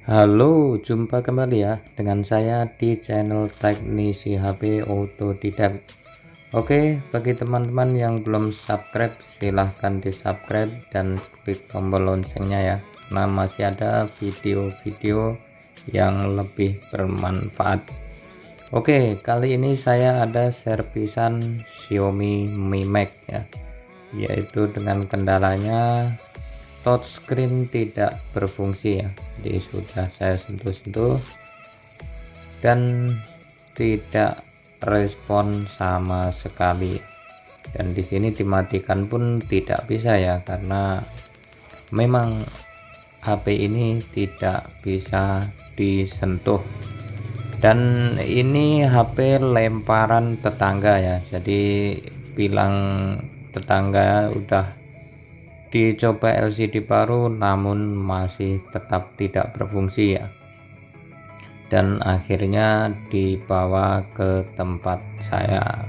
Halo, jumpa kembali ya dengan saya di channel Teknisi HP Otodidak. Oke, bagi teman-teman yang belum subscribe silahkan di subscribe dan klik tombol loncengnya ya, karena masih ada video-video yang lebih bermanfaat. Oke, kali ini saya ada servisan Xiaomi Mi Max ya, yaitu dengan kendalanya touchscreen tidak berfungsi ya. Jadi sudah saya sentuh-sentuh dan tidak respon sama sekali, dan di sini dimatikan pun tidak bisa ya, karena memang HP ini tidak bisa disentuh. Dan ini HP lemparan tetangga ya, jadi bilang tetangga udah dicoba LCD baru namun masih tetap tidak berfungsi ya, dan akhirnya dibawa ke tempat saya.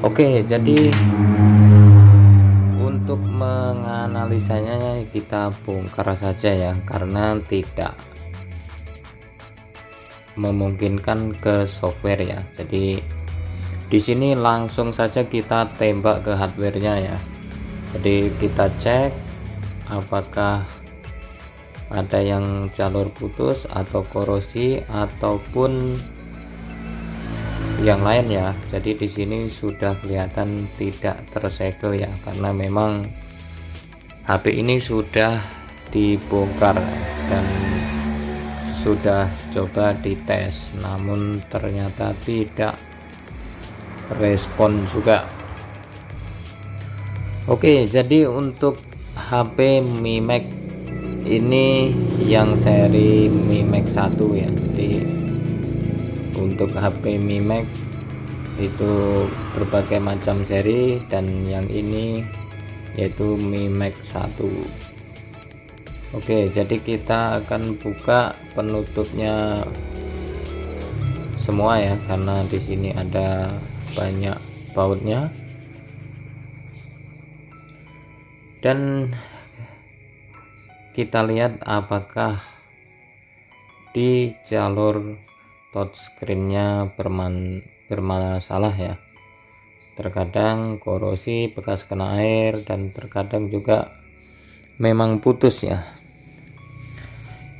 Oke, jadi untuk menganalisanya kita bongkar saja ya, karena tidak memungkinkan ke software ya. Jadi di sini langsung saja kita tembak ke hardwarenya ya. Jadi kita cek apakah ada yang jalur putus atau korosi ataupun yang lain ya. Jadi di sini sudah kelihatan tidak tersegel ya, karena memang HP ini sudah dibongkar dan sudah coba dites, namun ternyata tidak respon juga. Oke, jadi untuk HP Mi Max ini yang seri Mi Max 1 ya. Jadi untuk HP Mi Max itu berbagai macam seri, dan yang ini yaitu Mi Max 1. Oke, jadi kita akan buka penutupnya semua ya, karena di sini ada banyak bautnya. Dan kita lihat apakah di jalur touchscreen-nya bermasalah ya. Terkadang korosi bekas kena air, dan terkadang juga memang putus ya.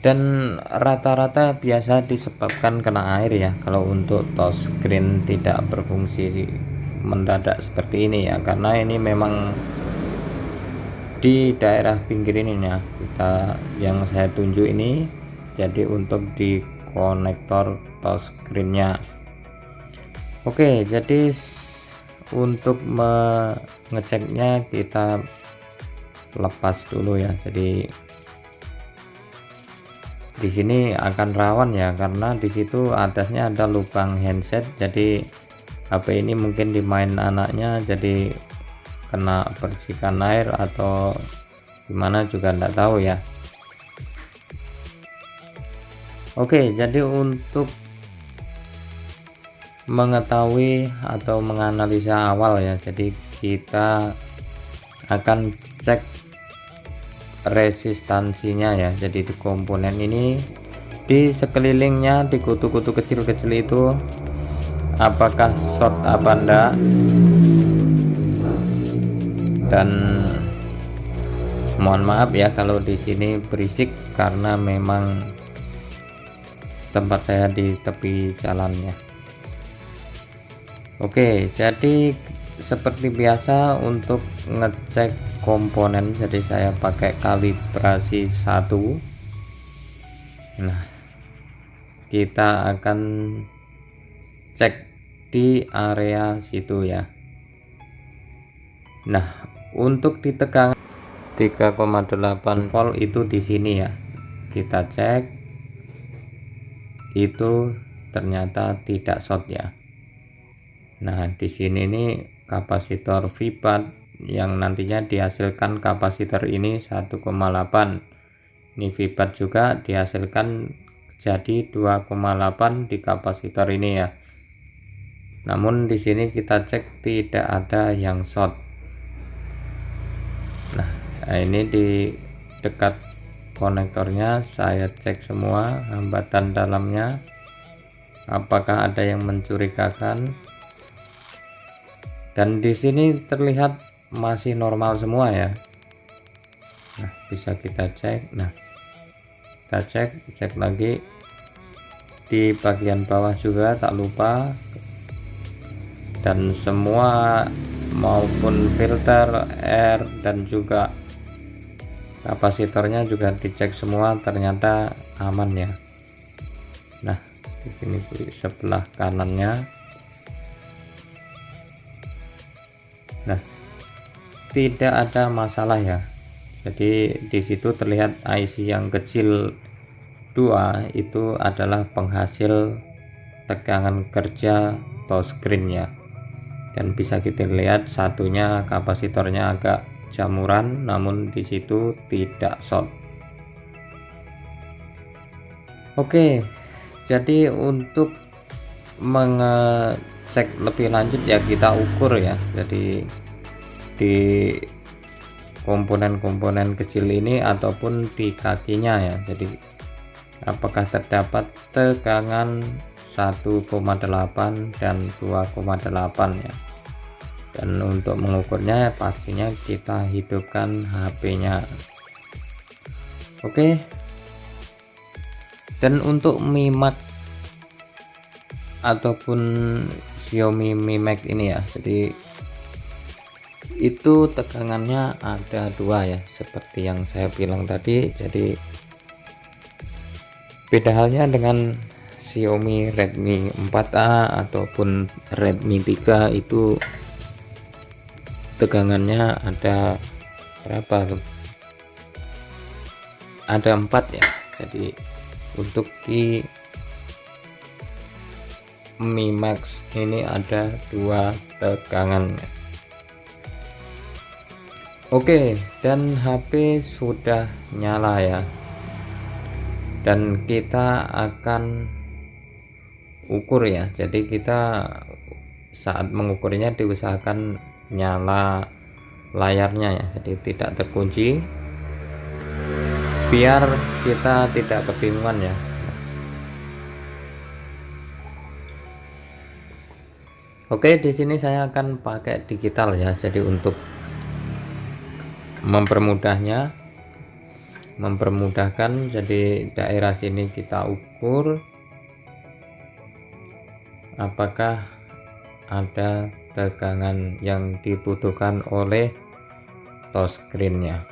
Dan rata-rata biasa disebabkan kena air ya kalau untuk touchscreen tidak berfungsi mendadak seperti ini ya, karena ini memang di daerah pinggir ini ya, kita yang saya tunjuk ini jadi untuk di konektor touchscreen-nya. Oke, jadi untuk mengeceknya kita lepas dulu ya. Jadi di sini akan rawan ya, karena di situ atasnya ada lubang handset. Jadi HP ini mungkin dimain anaknya, jadi kena percikan air atau gimana juga enggak tahu ya. Oke, jadi untuk mengetahui atau menganalisa awal ya, jadi kita akan cek resistansinya ya. Jadi di komponen ini, di sekelilingnya, di kutu-kutu kecil-kecil itu apakah short apa enggak. Dan mohon maaf ya kalau di sini berisik, karena memang tempat saya di tepi jalannya. Oke, jadi seperti biasa untuk ngecek komponen, jadi saya pakai kalibrasi 1. Nah, kita akan cek di area situ ya. Nah, untuk di tegangan 3,8 volt itu di sini ya, kita cek itu ternyata tidak short ya. Nah, di sini nih kapasitor VBAT yang nantinya dihasilkan kapasitor ini 1,8. Ini VBAT juga dihasilkan jadi 2,8 di kapasitor ini ya. Namun di sini kita cek tidak ada yang short. Nah, ini di dekat konektornya saya cek semua hambatan dalamnya, apakah ada yang mencurigakan. Dan di sini terlihat masih normal semua ya. Nah, bisa kita cek. Nah, kita cek lagi di bagian bawah juga, tak lupa. Dan semua maupun filter air dan juga kapasitornya juga dicek semua, ternyata aman ya. Nah, di sini di sebelah kanannya. Nah, tidak ada masalah ya. Jadi di situ terlihat IC yang kecil 2 itu adalah penghasil tegangan kerja touchscreen ya. Dan bisa kita lihat satunya kapasitornya agak jamuran, namun di situ tidak short. Oke, jadi untuk mengecek lebih lanjut ya kita ukur ya. Jadi di komponen-komponen kecil ini ataupun di kakinya ya. Jadi apakah terdapat tegangan 1,8 dan 2,8 ya. Dan untuk mengukurnya pastinya kita hidupkan HP-nya. Oke. Dan untuk Mi Max ataupun Xiaomi Mi Max ini ya, jadi itu tegangannya ada 2 ya, seperti yang saya bilang tadi. Jadi beda halnya dengan Xiaomi Redmi 4A ataupun Redmi 3, itu tegangannya ada berapa? Ada 4 ya. Jadi untuk di Mi Max ini ada 2 tegangan. Oke, dan HP sudah nyala ya. Dan kita akan ukur ya. Jadi kita saat mengukurnya diusahakan nyala layarnya ya, jadi tidak terkunci biar kita tidak kebingungan ya. Oke, di sini saya akan pakai digital ya. Jadi untuk mempermudahkan, jadi daerah sini kita ukur apakah ada tegangan yang dibutuhkan oleh touchscreen-nya.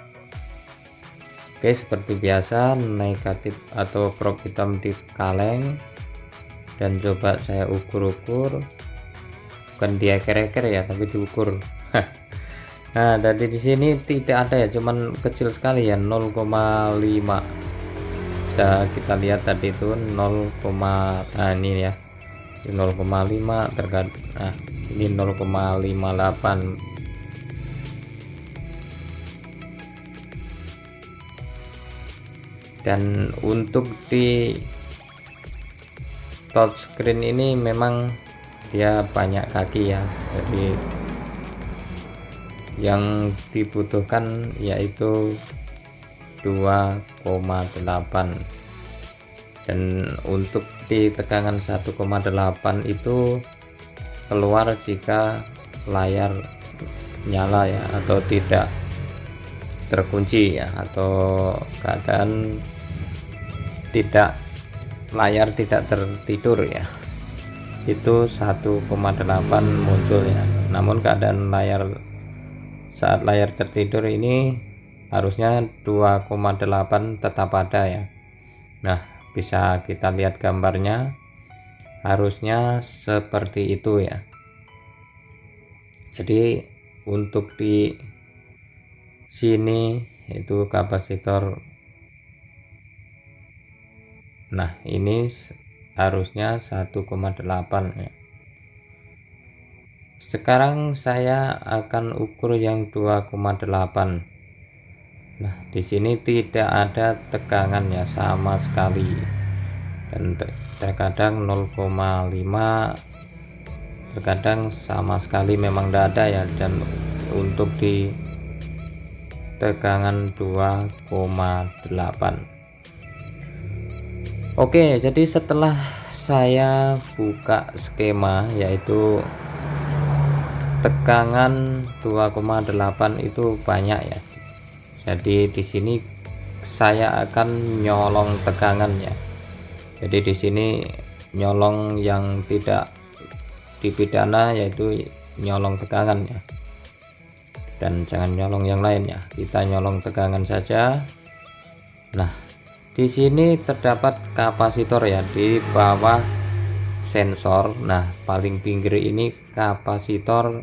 Oke, seperti biasa negatif atau probe hitam di kaleng, dan coba saya ukur-ukur, bukan dieker-eker ya, tapi diukur. Nah, dari di sini tidak ada ya, cuman kecil sekali ya, 0,5. Bisa kita lihat tadi itu 0, nah ini ya, 0,5 terkadang. Nah, ini 0,58. Dan untuk di touchscreen ini memang dia banyak kaki ya, jadi yang dibutuhkan yaitu 2,8. Dan untuk di tegangan 1,8 itu keluar jika layar nyala ya, atau tidak terkunci ya, atau keadaan layar tidak tertidur ya, itu 1,8 muncul ya. Namun keadaan saat layar tertidur ini harusnya 2,8 tetap ada ya. Nah, bisa kita lihat gambarnya, harusnya seperti itu ya. Jadi untuk di sini itu kapasitor, nah ini harusnya 1,8 ya. Sekarang saya akan ukur yang 2,8. Nah, di sini tidak ada tegangan ya sama sekali, dan terkadang 0,5, terkadang sama sekali memang tidak ada ya. Dan untuk di tegangan 2,8. Oke, jadi setelah saya buka skema, yaitu tegangan 2,8 itu banyak ya. Jadi di sini saya akan nyolong tegangannya. Jadi di sini nyolong yang tidak dipidana, yaitu nyolong tegangannya, dan jangan nyolong yang lainnya, kita nyolong tegangan saja. Nah, di sini terdapat kapasitor ya di bawah sensor. Nah, paling pinggir ini kapasitor,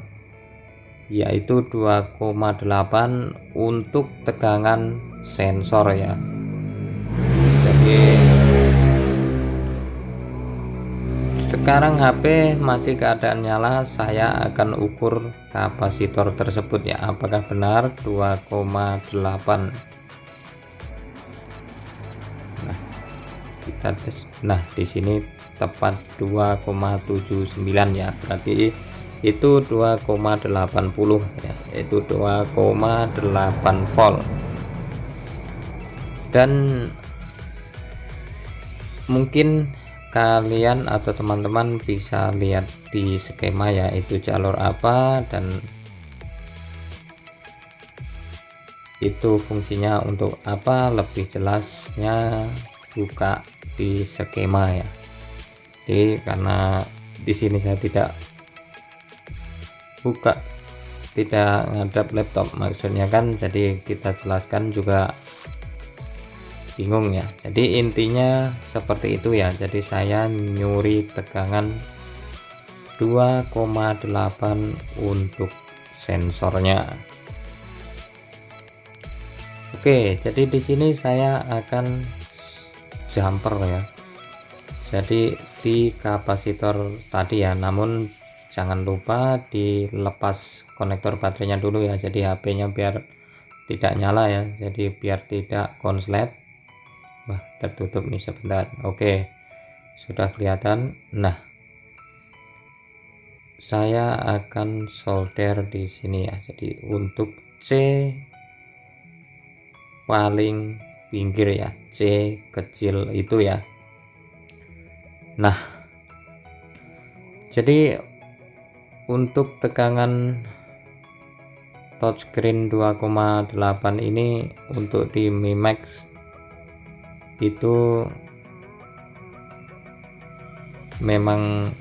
yaitu 2,8 untuk tegangan sensor ya. Jadi sekarang HP masih keadaan nyala, saya akan ukur kapasitor tersebut ya, apakah benar 2,8. Nah, kita tes. Nah, di sini tepat 2,79 ya, berarti itu 2,80 ya, yaitu 2,8 volt. Dan mungkin kalian atau teman-teman bisa lihat di skema ya, itu jalur apa dan itu fungsinya untuk apa, lebih jelasnya buka di skema ya. Jadi karena di sini saya tidak buka, tidak ngadap laptop maksudnya kan, jadi kita jelaskan juga bingung ya. Jadi intinya seperti itu ya. Jadi saya nyuri tegangan 2,8 untuk sensornya. Oke, jadi di sini saya akan jumper ya. Jadi di kapasitor tadi ya, namun jangan lupa dilepas konektor baterainya dulu ya. Jadi HP-nya biar tidak nyala ya. Jadi biar tidak konslet. Wah, tertutup nih sebentar. Oke, sudah kelihatan. Nah, saya akan solder di sini ya. Jadi untuk C paling pinggir ya, C kecil itu ya. Nah, jadi untuk tegangan touchscreen 2,8 ini untuk di Mi Max itu memang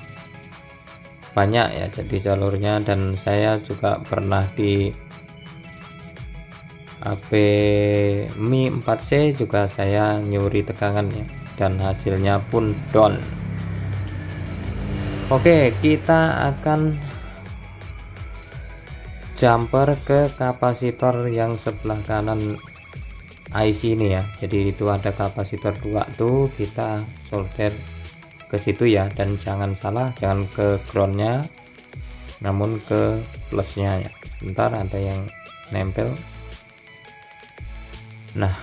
banyak ya, jadi jalurnya, dan saya juga pernah di HP Mi 4C juga saya nyuri tegangannya dan hasilnya pun down. Oke, kita akan jumper ke kapasitor yang sebelah kanan IC ini ya. Jadi itu ada kapasitor 2 tuh, kita solder ke situ ya, dan jangan salah, jangan ke groundnya namun ke plusnya ya. Bentar, ada yang nempel. Nah,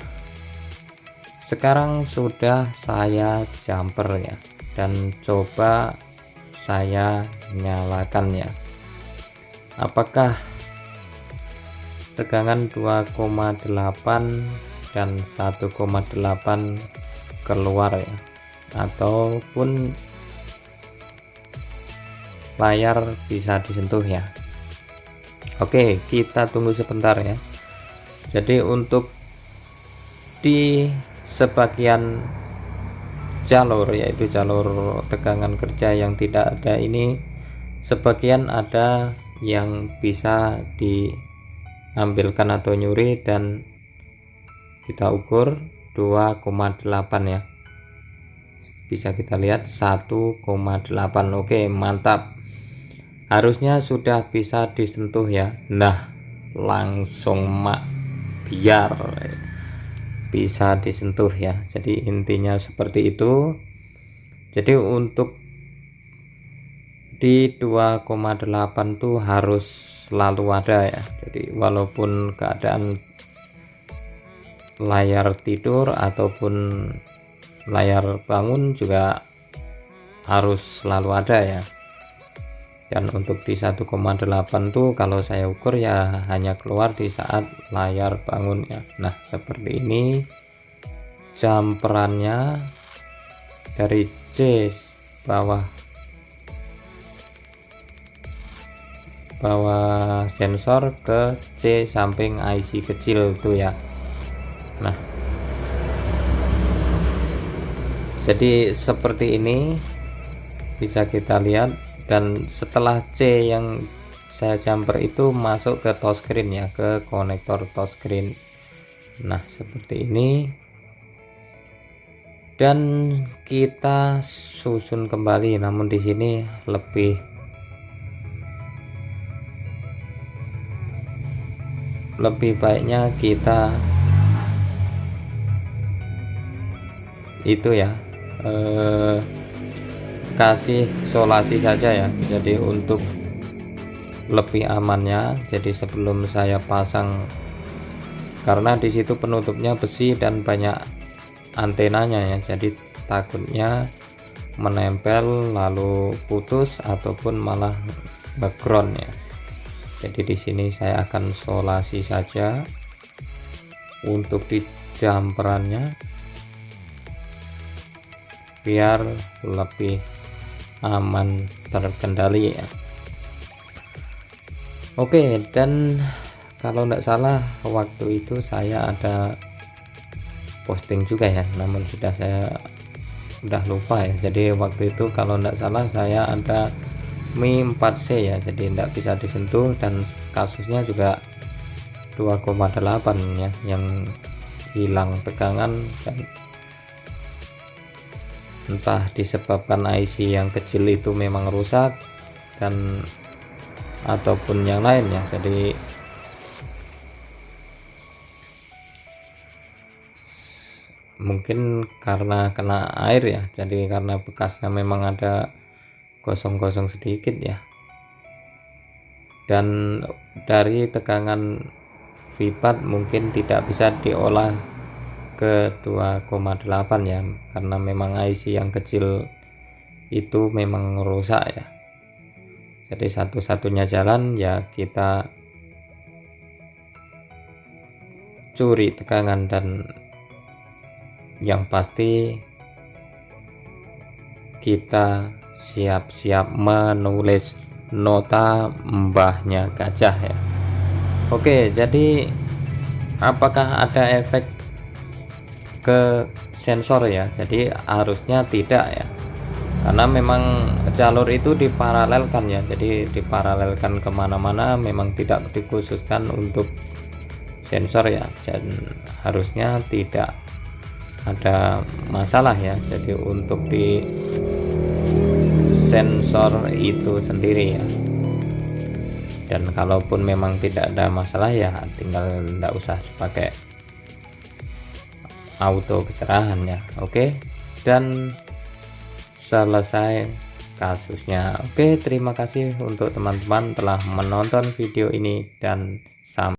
sekarang sudah saya jumper ya, dan coba saya nyalakan ya, apakah tegangan 2,8 dan 1,8 keluar ya, ataupun layar bisa disentuh ya. Oke, kita tunggu sebentar ya. Jadi untuk di sebagian jalur, yaitu jalur tegangan kerja yang tidak ada ini, sebagian ada yang bisa diambilkan atau nyuri, dan kita ukur 2,8 ya, bisa kita lihat 1,8. Oke, mantap, harusnya sudah bisa disentuh ya. Nah, langsung biar bisa disentuh ya. Jadi intinya seperti itu. Jadi untuk di 2,8 tuh harus selalu ada ya. Jadi walaupun keadaan layar tidur ataupun layar bangun juga harus selalu ada ya. Dan untuk di 1,8 tuh kalau saya ukur ya hanya keluar di saat layar bangun ya. Nah seperti ini jumperannya dari C bawah sensor ke C samping IC kecil itu ya. Nah jadi seperti ini bisa kita lihat, dan setelah C yang saya jumper itu masuk ke touchscreen ya, ke konektor touchscreen. Nah seperti ini, dan kita susun kembali, namun di sini lebih baiknya kita itu ya kasih solasi saja ya. Jadi untuk lebih amannya, jadi sebelum saya pasang, karena di situ penutupnya besi dan banyak antenanya ya, jadi takutnya menempel lalu putus ataupun malah background ya. Jadi di sini saya akan solasi saja untuk di jumperannya biar lebih aman terkendali ya. Oke, dan kalau tidak salah waktu itu saya ada posting juga ya, namun saya udah lupa ya. Jadi waktu itu kalau tidak salah saya ada Mi 4C ya, jadi tidak bisa disentuh, dan kasusnya juga 2,8 ya yang hilang tegangan, dan entah disebabkan IC yang kecil itu memang rusak dan ataupun yang lain ya. Jadi mungkin karena kena air ya, jadi karena bekasnya memang ada gosong-gosong sedikit ya, dan dari tegangan VPAT mungkin tidak bisa diolah ke 2,8 ya, karena memang IC yang kecil itu memang rusak ya. Jadi satu-satunya jalan ya kita curi tegangan, dan yang pasti kita siap-siap menulis nota mbahnya gajah ya. Oke, jadi apakah ada efek ke sensor ya? Jadi harusnya tidak ya, karena memang jalur itu diparalelkan ya, jadi diparalelkan kemana-mana, memang tidak dikhususkan untuk sensor ya, dan harusnya tidak ada masalah ya. Jadi untuk di sensor itu sendiri ya, dan kalaupun memang tidak ada masalah ya tinggal tidak usah dipakai auto kecerahan ya. Oke, dan selesai kasusnya. Oke, terima kasih untuk teman-teman telah menonton video ini, dan sampai